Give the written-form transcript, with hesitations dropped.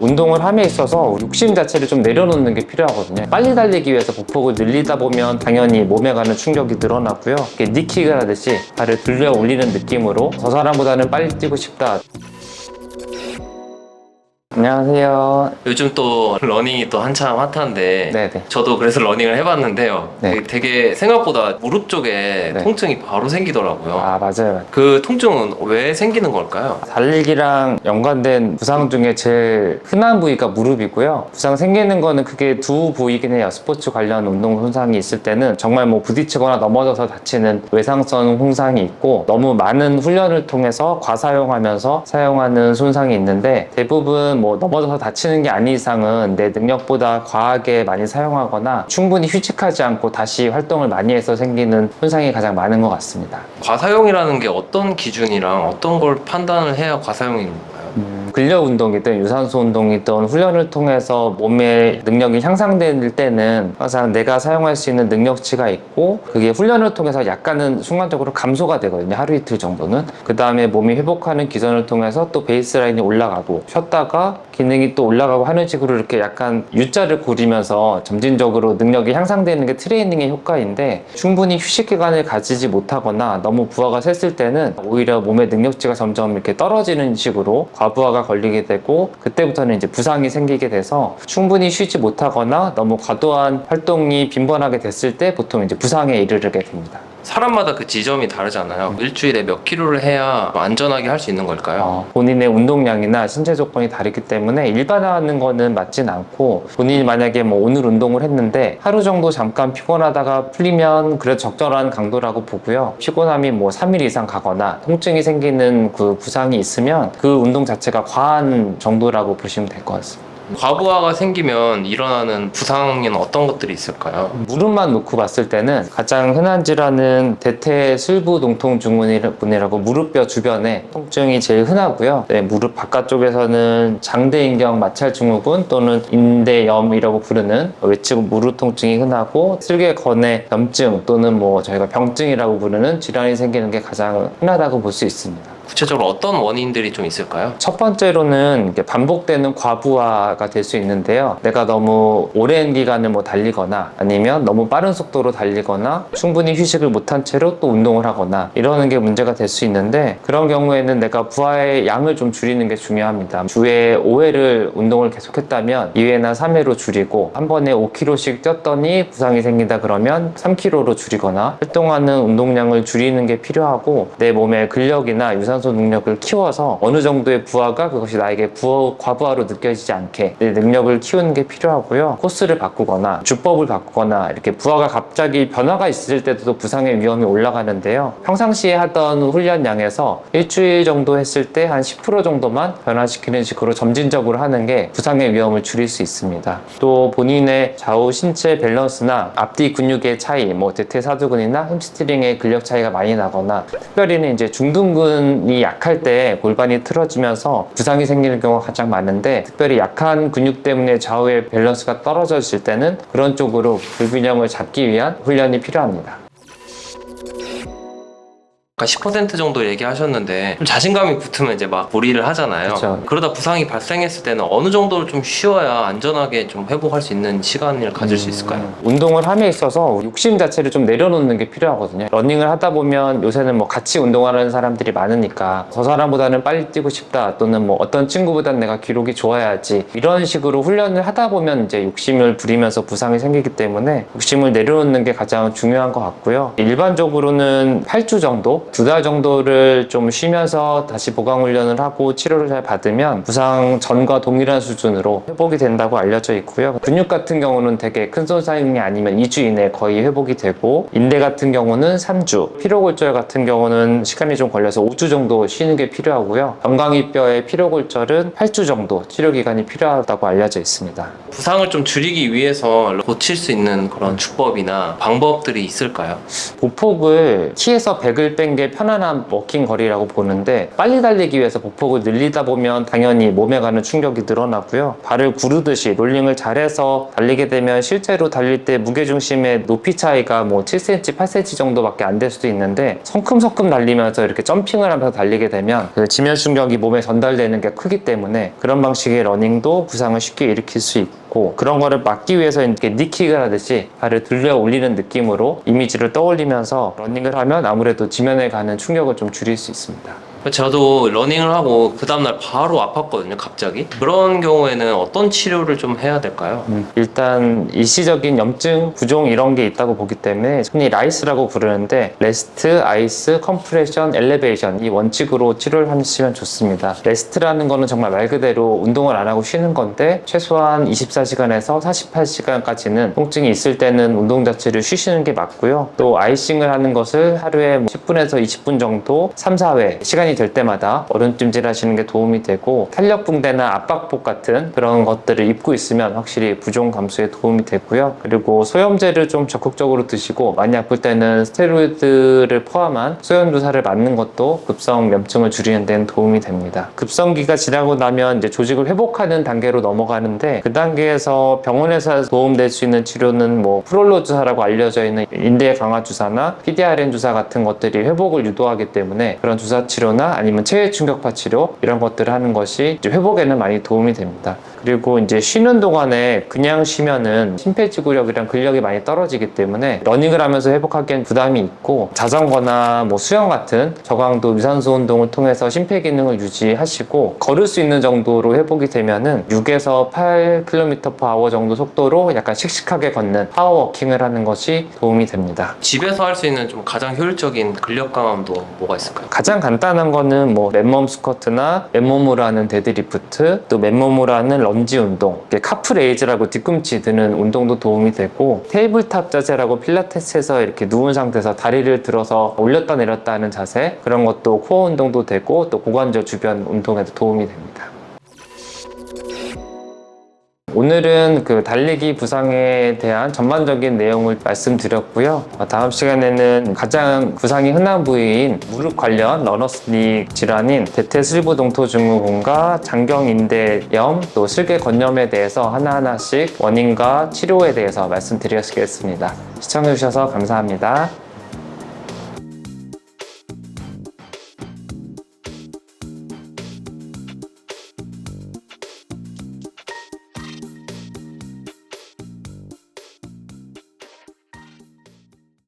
운동을 함에 있어서 욕심 자체를 좀 내려놓는 게 필요하거든요. 빨리 달리기 위해서 보폭을 늘리다 보면 당연히 몸에 가는 충격이 늘어나고요. 니킥을 하듯이 발을 들려 올리는 느낌으로 저 사람보다는 빨리 뛰고 싶다. 안녕하세요. 요즘 또 러닝이 또 한참 핫한데 네네. 저도 그래서 러닝을 해봤는데요. 네. 되게 생각보다 무릎 쪽에 네. 통증이 바로 생기더라고요. 아, 맞아요. 그 통증은 왜 생기는 걸까요? 달리기랑 연관된 부상 중에 제일 흔한 부위가 무릎이고요. 부상 생기는 거는 크게 두 부위긴 해요. 스포츠 관련 운동 손상이 있을 때는 정말 뭐 부딪히거나 넘어져서 다치는 외상성 손상이 있고, 너무 많은 훈련을 통해서 과사용하면서 사용하는 손상이 있는데, 대부분 뭐 넘어져서 다치는 게 아닌 이상은 내 능력보다 과하게 많이 사용하거나 충분히 휴식하지 않고 다시 활동을 많이 해서 생기는 손상이 가장 많은 것 같습니다. 과사용이라는 게 어떤 기준이랑 어떤 걸 판단을 해야 과사용인 건가요? 근력 운동이든 유산소 운동이든 훈련을 통해서 몸의 능력이 향상될 때는 항상 내가 사용할 수 있는 능력치가 있고, 그게 훈련을 통해서 약간은 순간적으로 감소가 되거든요. 하루 이틀 정도는. 그 다음에 몸이 회복하는 기전을 통해서 또 베이스라인이 올라가고, 쉬었다가 기능이 또 올라가고 하는 식으로 이렇게 약간 U자를 고리면서 점진적으로 능력이 향상되는 게 트레이닝의 효과인데, 충분히 휴식 기간을 가지지 못하거나 너무 부하가 셌을 때는 오히려 몸의 능력치가 점점 이렇게 떨어지는 식으로 과부하가 걸리게 되고, 그때부터는 이제 부상이 생기게 돼서 충분히 쉬지 못하거나 너무 과도한 활동이 빈번하게 됐을 때 보통 이제 부상에 이르게 됩니다. 사람마다 그 지점이 다르잖아요. 일주일에 몇 킬로를 해야 안전하게 할 수 있는 걸까요? 본인의 운동량이나 신체 조건이 다르기 때문에 일반화하는 거는 맞진 않고, 본인이 만약에 뭐 오늘 운동을 했는데 하루 정도 잠깐 피곤하다가 풀리면 그래도 적절한 강도라고 보고요. 피곤함이 뭐 3일 이상 가거나 통증이 생기는 그 부상이 있으면 그 운동 자체가 과한 정도라고 보시면 될 것 같습니다. 과부하가 생기면 일어나는 부상에는 어떤 것들이 있을까요? 무릎만 놓고 봤을 때는 가장 흔한 질환은 대퇴술부동통증후군이라고 무릎뼈 주변에 통증이 제일 흔하고요. 네, 무릎 바깥쪽에서는 장대인경 마찰증후군 또는 인대염이라고 부르는 외측 무릎 통증이 흔하고, 슬개건의 염증 또는 뭐 저희가 병증이라고 부르는 질환이 생기는 게 가장 흔하다고 볼 수 있습니다. 구체적으로 어떤 원인들이 좀 있을까요? 첫 번째로는 반복되는 과부하가 될 수 있는데요. 내가 너무 오랜 기간을 뭐 달리거나 아니면 너무 빠른 속도로 달리거나 충분히 휴식을 못한 채로 또 운동을 하거나 이러는 게 문제가 될 수 있는데, 그런 경우에는 내가 부하의 양을 좀 줄이는 게 중요합니다. 주에 5회를 운동을 계속했다면 2회나 3회로 줄이고, 한 번에 5km씩 뛰었더니 부상이 생긴다 그러면 3km로 줄이거나 활동하는 운동량을 줄이는 게 필요하고, 내 몸의 근력이나 유산소 능력을 키워서 어느 정도의 부하가 그것이 나에게 과부하로 느껴지지 않게 내 능력을 키우는 게 필요하고요. 코스를 바꾸거나 주법을 바꾸거나 이렇게 부하가 갑자기 변화가 있을 때도 부상의 위험이 올라가는데요. 평상시에 하던 훈련량에서 일주일 정도 했을 때 한 10% 정도만 변화시키는 식으로 점진적으로 하는 게 부상의 위험을 줄일 수 있습니다. 또 본인의 좌우 신체 밸런스나 앞뒤 근육의 차이, 뭐 대퇴사두근이나 햄스트링의 근력 차이가 많이 나거나, 특별히는 이제 중둔근이 약할 때 골반이 틀어지면서 부상이 생기는 경우가 가장 많은데, 특별히 약한 근육 때문에 좌우의 밸런스가 떨어졌을 때는 그런 쪽으로 불균형을 잡기 위한 훈련이 필요합니다. 아까 10% 정도 얘기하셨는데 좀 자신감이 붙으면 이제 막 무리를 하잖아요. 그쵸. 그러다 부상이 발생했을 때는 어느 정도를 좀 쉬어야 안전하게 좀 회복할 수 있는 시간을 가질 수 있을까요? 운동을 함에 있어서 욕심 자체를 좀 내려놓는 게 필요하거든요. 러닝을 하다 보면 요새는 뭐 같이 운동하는 사람들이 많으니까 저 사람보다는 빨리 뛰고 싶다, 또는 뭐 어떤 친구보다는 내가 기록이 좋아야지, 이런 식으로 훈련을 하다 보면 이제 욕심을 부리면서 부상이 생기기 때문에 욕심을 내려놓는 게 가장 중요한 것 같고요. 일반적으로는 8주 정도, 2달 정도를 좀 쉬면서 다시 보강 훈련을 하고 치료를 잘 받으면 부상 전과 동일한 수준으로 회복이 된다고 알려져 있고요. 근육 같은 경우는 되게 큰 손상이 아니면 2주 이내에 거의 회복이 되고, 인대 같은 경우는 3주, 피로골절 같은 경우는 시간이 좀 걸려서 5주 정도 쉬는 게 필요하고요. 정강이뼈의 피로골절은 8주 정도 치료 기간이 필요하다고 알려져 있습니다. 부상을 좀 줄이기 위해서 고칠 수 있는 그런 주법이나 방법들이 있을까요? 보폭을 T에서 100을 뺀 게 편안한 워킹 거리라고 보는데 빨리 달리기 위해서 보폭을 늘리다 보면 당연히 몸에 가는 충격이 늘어나고요. 발을 구르듯이 롤링을 잘해서 달리게 되면 실제로 달릴 때 무게중심의 높이 차이가 뭐 7cm, 8cm 정도밖에 안 될 수도 있는데 성큼성큼 달리면서 이렇게 점핑을 하면서 달리게 되면 그 지면 충격이 몸에 전달되는 게 크기 때문에 그런 방식의 러닝도 부상을 쉽게 일으킬 수 있고, 그런 거를 막기 위해서 이렇게 니킥을 하듯이 발을 들려 올리는 느낌으로 이미지를 떠올리면서 러닝을 하면 아무래도 지면에 가는 충격을 좀 줄일 수 있습니다. 저도 러닝을 하고 그 다음날 바로 아팠거든요, 갑자기. 그런 경우에는 어떤 치료를 좀 해야 될까요? 일단 일시적인 염증, 부종 이런 게 있다고 보기 때문에 흔히 라이스라고 부르는데 레스트, 아이스, 컴프레션, 엘리베이션 이 원칙으로 치료를 하시면 좋습니다. 레스트라는 거는 정말 말 그대로 운동을 안 하고 쉬는 건데 최소한 24시간에서 48시간까지는 통증이 있을 때는 운동 자체를 쉬시는 게 맞고요. 또 아이싱을 하는 것을 하루에 10분에서 20분 정도 3, 4회 시간이 될 때마다 얼음찜질 하시는 게 도움이 되고, 탄력 붕대나 압박복 같은 그런 것들을 입고 있으면 확실히 부종 감소에 도움이 되고요. 그리고 소염제를 좀 적극적으로 드시고 많이 아플 때는 스테로이드를 포함한 소염 주사를 맞는 것도 급성 염증을 줄이는 데는 도움이 됩니다. 급성기가 지나고 나면 이제 조직을 회복하는 단계로 넘어가는데, 그 단계에서 병원에서 도움될 수 있는 치료는 뭐 프롤로 주사라고 알려져 있는 인대 강화 주사나 PDRN 주사 같은 것들이 회복을 유도하기 때문에 그런 주사 치료나 아니면 체외 충격파 치료 이런 것들을 하는 것이 이제 회복에는 많이 도움이 됩니다. 그리고 이제 쉬는 동안에 그냥 쉬면은 심폐지구력이랑 근력이 많이 떨어지기 때문에 러닝을 하면서 회복하기엔 부담이 있고, 자전거나 뭐 수영 같은 저강도 유산소 운동을 통해서 심폐기능을 유지하시고 걸을 수 있는 정도로 회복이 되면은 6에서 8km/h 정도 속도로 약간 씩씩하게 걷는 파워워킹을 하는 것이 도움이 됩니다. 집에서 할 수 있는 좀 가장 효율적인 근력 강화도 뭐가 있을까요? 가장 간단한 거는 뭐 맨몸 스쿼트나 맨몸으로 하는 데드리프트, 또 맨몸으로 하는 런지 운동, 카프레이즈라고 뒤꿈치 드는 운동도 도움이 되고, 테이블탑 자세라고 필라테스에서 이렇게 누운 상태에서 다리를 들어서 올렸다 내렸다 하는 자세, 그런 것도 코어 운동도 되고 또 고관절 주변 운동에도 도움이 됩니다. 오늘은 그 달리기 부상에 대한 전반적인 내용을 말씀드렸고요. 다음 시간에는 가장 부상이 흔한 부위인 무릎 관련 러너스니 질환인 대퇴슬부동토증후군과 장경인대염, 또 슬개건염에 대해서 하나하나씩 원인과 치료에 대해서 말씀드리겠습니다. 시청해주셔서 감사합니다.